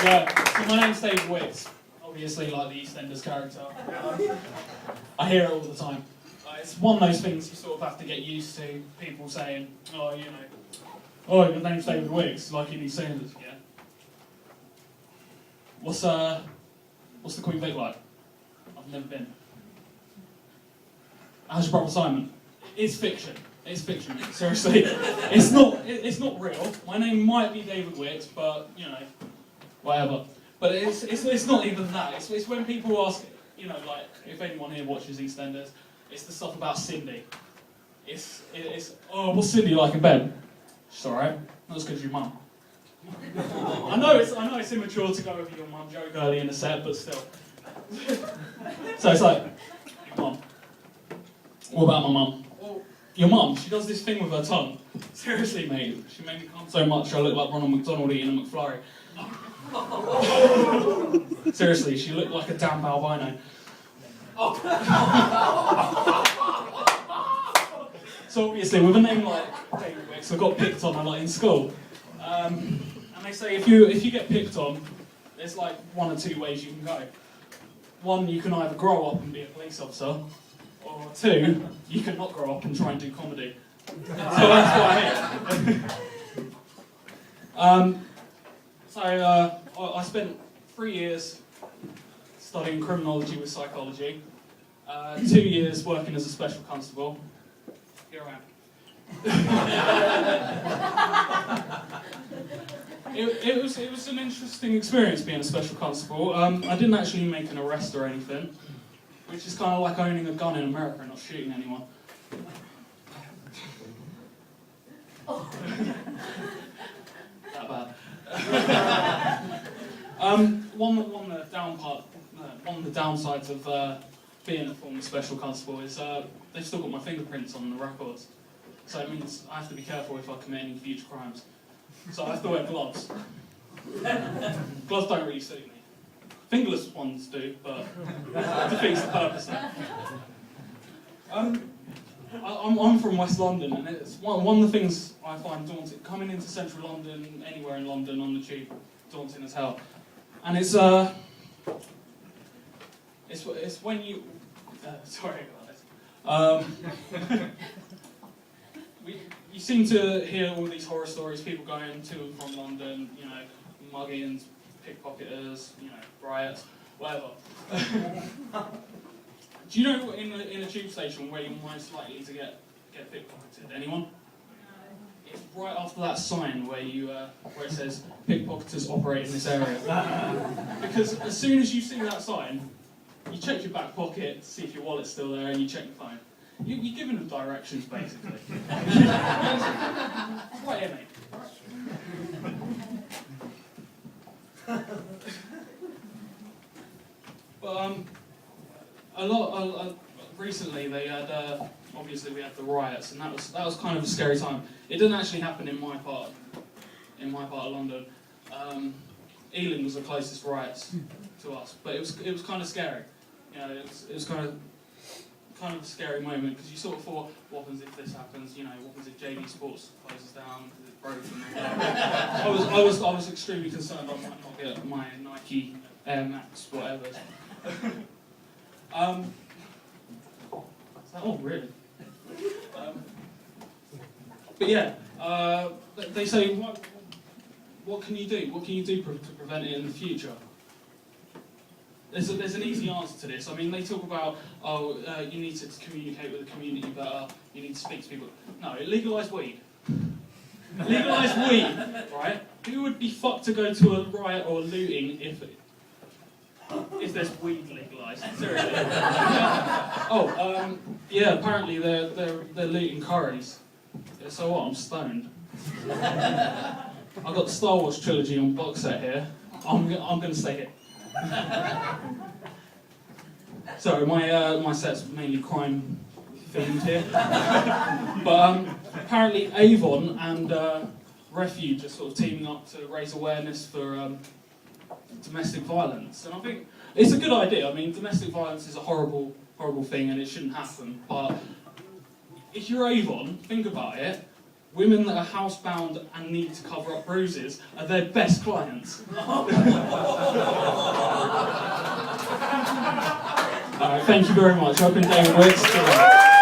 Yeah, so my name's David Wicks, obviously like the EastEnders character. I hear it all the time. It's one of those things you sort of have to get used to, people saying, oh, you know, oh, your name's David Wicks, like in EastEnders, yeah. What's the Queen Vic like? I've never been. How's your brother Simon? It's fiction. It's fiction. Seriously, it's not real. My name might be David Wicks, but you know, whatever. But it's not even that. It's when people ask, you know, like if anyone here watches EastEnders, it's the stuff about Cindy. It's oh, what's Cindy like in bed? She's alright. Not as good as your mum. I know it's immature to go over your mum joke early in the set, but still. So it's like, your mum. What about my mum? Well, your mum, she does this thing with her tongue. Seriously, mate, she made me come so much I look like Ronald McDonald eating a McFlurry. Seriously, she looked like a damn albino. So obviously, with a name like David Wicks, I got picked on a lot in school. And they say if you get picked on, there's like one or two ways you can go. One, you can either grow up and be a police officer, or two, you can not grow up and try and do comedy. So that's what I mean. I spent 3 years studying criminology with psychology, 2 years working as a special constable. Get around. It was an interesting experience being a special constable. I didn't actually make an arrest or anything, which is kind of like owning a gun in America and not shooting anyone. That bad. One of the downsides of being a former special constable is they've still got my fingerprints on the records. So it means I have to be careful if I commit any future crimes. So I have to wear gloves. Gloves don't really suit me. Fingerless ones do, but it defeats the purpose now. I'm from West London, and it's one of the things I find daunting. Coming into central London, anywhere in London on the tube, daunting as hell. And it's when you... sorry guys. You seem to hear all these horror stories, people going to and from London, you know, muggings, pickpocketers, you know, riots, whatever. Do you know in a tube station where you're most likely to get pickpocketed? Anyone? No. It's right after that sign where it says pickpocketers operate in this area. Because as soon as you see that sign, you check your back pocket to see if your wallet's still there, and you check your phone. You're giving them directions, basically. Right here, mate. But recently they had obviously we had the riots, and that was kind of a scary time. It didn't actually happen in my part of London. Ealing was the closest riots to us, but it was kind of scary. You know, it was kind of a scary moment, because you sort of thought, what happens if this happens? You know, what happens if JD Sports closes down, because it's broken? I was extremely concerned I might not get my Nike Air Max, whatever. Oh, really? But yeah, they say, what can you do? What can you do to prevent it in the future? There's an easy answer to this. I mean, they talk about, you need to communicate with the community better, you need to speak to people. No, legalise weed. Legalise weed, right? Who would be fucked to go to a riot or looting if there's weed legalised? Seriously. Yeah, apparently they're looting curries. So what, I'm stoned. I've got the Star Wars trilogy on box set here. I'm going to stay here. Sorry, my set's mainly crime themed here. But apparently Avon and Refuge are sort of teaming up to raise awareness for domestic violence. And I think it's a good idea. I mean, domestic violence is a horrible, horrible thing and it shouldn't happen. But if you're Avon, think about it. Women that are housebound and need to cover up bruises are their best clients. Alright, thank you very much. I've been David Wicks.